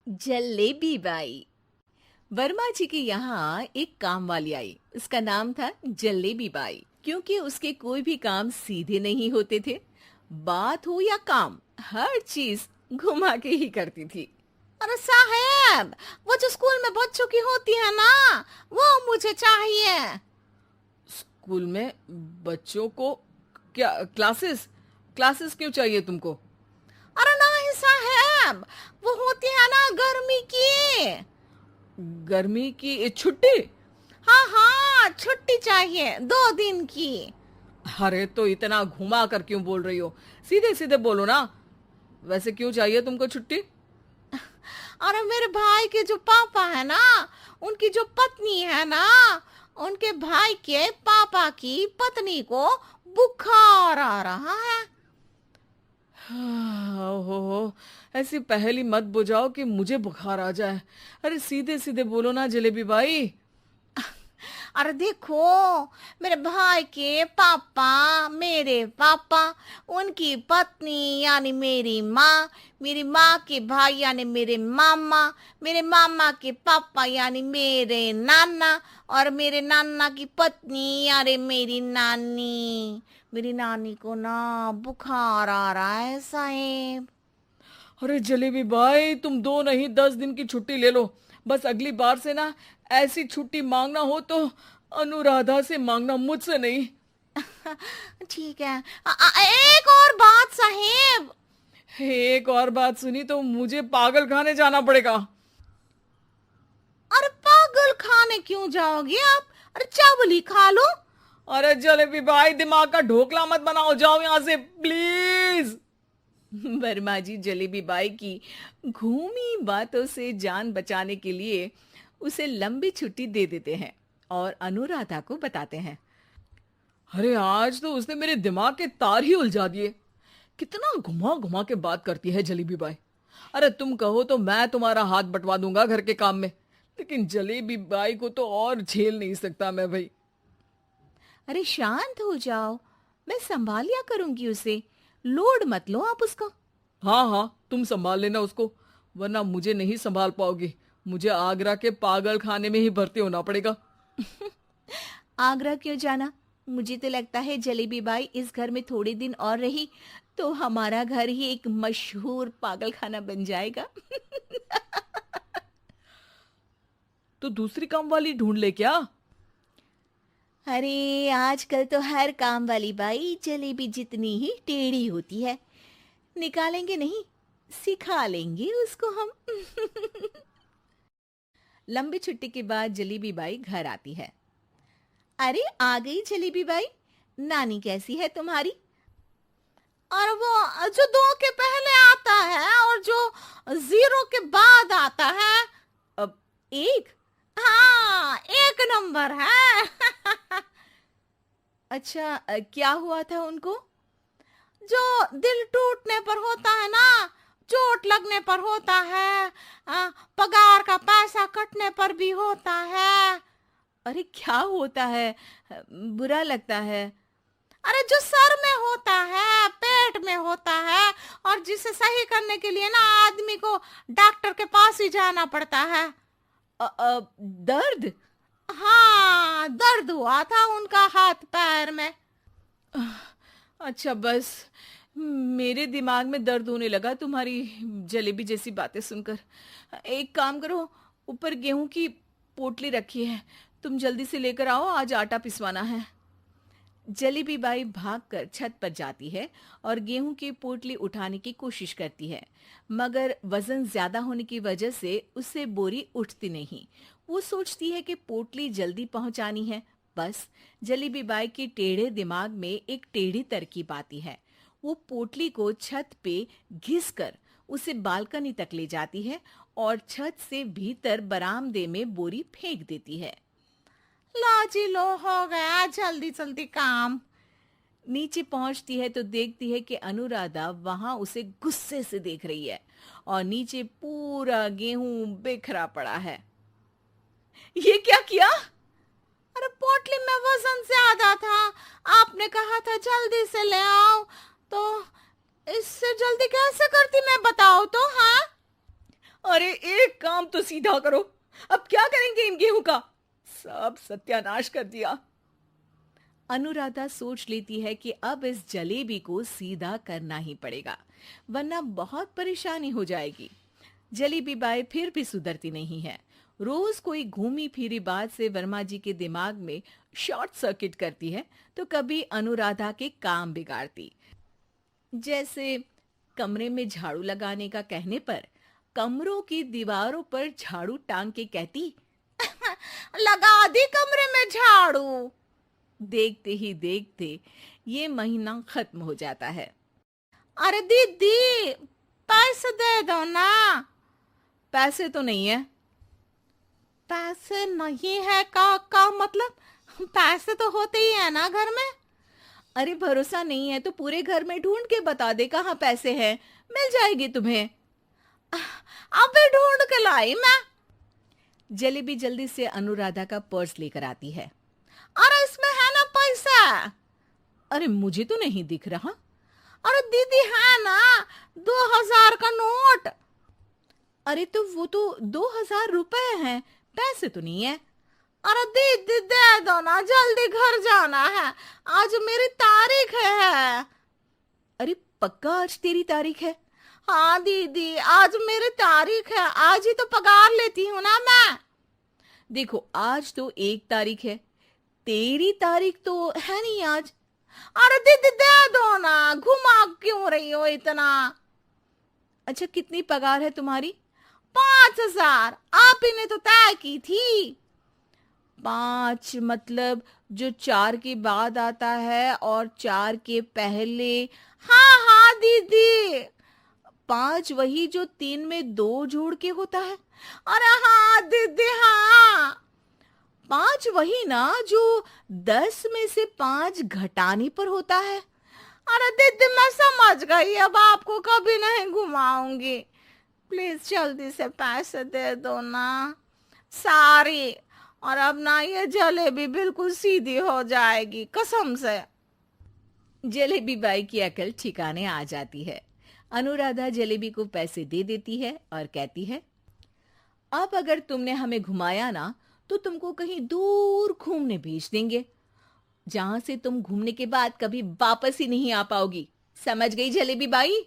Jalebi by. Verma जी के यहाँ एक काम वाली आई। उसका नाम था जलेबी बाई, क्योंकि उसके कोई भी काम सीधे नहीं होते थे। बात हो या काम, हर चीज घुमा के ही करती थी। अरे साहब, वो जो स्कूल में बच्चों की होती है ना, वो मुझे चाहिए। स्कूल में बच्चों को क्या क्लासेस क्लासेस क्यों चाहिए तुमको? अरे नहीं साहब, वो होती है ना गर्मी की। गर्मी की छुट्टी? हाँ हाँ, छुट्टी चाहिए 2 दिन की। अरे तो इतना घुमा कर क्यों बोल रही हो? सीधे सीधे बोलो ना। वैसे क्यों चाहिए तुमको छुट्टी? अरे मेरे भाई के जो पापा है ना, उनकी जो पत्नी है ना, उनके भाई के पापा की पत्नी को बुखार आ रहा है। ओहो, ऐसी पहेली मत बुझाओ कि मुझे बुखार आ जाए। अरे सीधे सीधे बोलो ना जलेबी बाई। अरे देखो, मेरे भाई के पापा, मेरे पापा, उनकी पत्नी यानी मेरी माँ के भाई यानी मेरे मामा के पापा यानी मेरे नाना, और मेरे नाना की पत्नी यानी मेरी नानी को ना बुखार आ रहा है साहेब। अरे जलेबी भाई, तुम 2 नहीं 10 दिन की छुट्टी ले लो। बस अगली बार से ना ऐसी छुट्टी मांगना हो तो अनुराधा से मांगना, मुझसे नहीं। ठीक है। एक और बात साहेब। एक और बात सुनी तो मुझे पागल खाने जाना पड़ेगा। अरे पागल खाने क्यों जाओगे आप? अरे चावल ही खा लो। अरे जलेबी भाई, दिमाग का ढोकला मत बनाओ, जाओ यहाँ से प्लीज। वर्मा जी जलेबी बाई की घूमी बातों से जान बचाने के लिए उसे लंबी छुट्टी दे देते हैं और अनुराधा को बताते हैं। अरे आज तो उसने मेरे दिमाग के तार ही उलझा दिए। कितना घुमा घुमा के बात करती है जलेबी बाई। अरे तुम कहो तो मैं तुम्हारा हाथ बंटवा दूंगा घर के काम में, लेकिन जलेबी बाई को तो और झेल नहीं सकता मैं भाई। अरे शांत हो जाओ, मैं संभाल लिया करूंगी उसे। लोड मत लो आप उसको। हाँ हाँ, तुम संभाल लेना उसको, वरना मुझे नहीं संभाल पाओगी। मुझे आगरा के पागल खाने में ही भर्ती होना पड़ेगा। आगरा क्यों जाना? मुझे तो लगता है जलेबी बाई इस घर में थोड़े दिन और रही तो हमारा घर ही एक मशहूर पागल खाना बन जाएगा। तो दूसरी काम वाली ढूंढ ले क्या? अरे आजकल तो हर काम वाली बाई जलेबी जितनी ही टेढ़ी होती है। निकालेंगे नहीं, सिखा लेंगे उसको हम। लंबी छुट्टी के बाद जलेबी बाई घर आती है। अरे आ गई जलेबी बाई, नानी कैसी है तुम्हारी? और वो जो 2 के पहले आता है और जो 0 के बाद आता है। अब एक। हाँ, 1 नंबर है। अच्छा, क्या हुआ था उनको? जो दिल टूटने पर होता है ना, चोट लगने पर होता है, पगार का पैसा कटने पर भी होता है। अरे क्या होता है? बुरा लगता है। अरे जो सर में होता है, पेट में होता है, और जिसे सही करने के लिए ना आदमी को डॉक्टर के पास ही जाना पड़ता है। दर्द? हाँ, दर्द हुआ था उनका हाथ पैर में। अच्छा बस, मेरे दिमाग में दर्द होने लगा तुम्हारी जलेबी जैसी बातें सुनकर। एक काम करो, ऊपर गेहूं की पोटली रखी है, तुम जल्दी से लेकर आओ, आज आटा पिसवाना है। जलेबी बाई भागकर छत पर जाती है और गेहूं की पोटली उठाने की कोशिश करती है, मगर वजन ज्यादा होने की वजह से उससे बोरी उठती नहीं। वो सोचती है कि पोटली जल्दी पहुंचानी है। बस जलेबी बाई के टेढ़े दिमाग में एक टेढ़ी तरकीब आती है। वो पोटली को छत पे घिस कर उसे बालकनी तक ले जाती है और छत से भीतर बरामदे में बोरी फेंक देती है। लो जी लो, हो गया जल्दी जल्दी काम। नीचे पहुंचती है तो देखती है कि अनुराधा वहां उसे गुस्से से देख रही है और नीचे पूरा गेहूं बिखरा पड़ा है। ये क्या किया? अरे पोटली में वजन ज्यादा था, आपने कहा था जल्दी से ले आओ, तो इससे जल्दी कैसे करती मैं बताओ तो। हाँ, अरे काम तो सीधा करो। अब क्या करेंगे इन गेहूं का? सब सत्यानाश कर दिया। अनुराधा सोच लेती है कि अब इस जलेबी को सीधा करना ही पड़ेगा, वरना बहुत परेशानी हो जाएगी। जलेबी बाई फिर भी सुधरती नहीं है। रोज कोई घूमी फिरी बात से वर्मा जी के दिमाग में शॉर्ट सर्किट करती है, तो कभी अनुराधा के काम बिगाड़ती। जैसे कमरे में झाड़ू लगाने का कहने पर कमरों की दीवारों पर झाड़ू टांग के कहती, लगा दी कमरे में झाड़ू। देखते ही देखते ये महीना खत्म हो जाता है। अरे दीदी, पैसे दे दो ना। पैसे तो नहीं है। पैसे नहीं है का मतलब? पैसे तो होते ही है ना घर में। अरे भरोसा नहीं है तो पूरे घर में ढूंढ के बता दे कहाँ पैसे हैं, मिल जाएगी तुम्हें। अबे ढूंढ के लाई मैं। जलेबी जल्दी से अनुराधा का पर्स लेकर आती है। अरे इसमें है ना पैसा। अरे मुझे तो नहीं दिख रहा। अरे दीदी है ना, 2000 का नोट। अरे तो वो तो 2000 रुपए हैं, पैसे तो नहीं है। अरे दीदी दे दो ना, जल्दी घर जाना है, आज मेरी तारीख है। अरे पक्का आज तेरी तारीख है? हाँ दीदी, आज मेरी तारीख है, आज ही तो पगार लेती हूँ ना मैं। देखो आज तो 1 तारीख है, तेरी तारीख तो है नहीं आज। अरे दीदी दे दो ना, घुमा क्यों रही हो इतना? अच्छा कितनी पगार है तुम्हारी? 5000, आप ही ने तो तय की थी। 5 मतलब जो 4 के बाद आता है और 4 के पहले। हाँ हाँ दीदी। 5 वही जो 3 में 2 जोड़ के होता है। अरे हाँ दीदी हाँ। 5 वही ना जो 10 में से 5 घटाने पर होता है। अरे दीदी मैं समझ गई, अब आपको कभी नहीं घुमाऊंगी। प्लीज जल्दी से पैसे दे दो ना, सारी। और अब ना ये जलेबी बिल्कुल सीधी हो जाएगी कसम से। जलेबी बाई की अकल ठिकाने आ जाती है। अनुराधा जलेबी को पैसे दे देती है और कहती है, अब अगर तुमने हमें घुमाया ना तो तुमको कहीं दूर घूमने भेज देंगे, जहां से तुम घूमने के बाद कभी वापस ही नहीं आ पाओगी। समझ गई जलेबी बाई?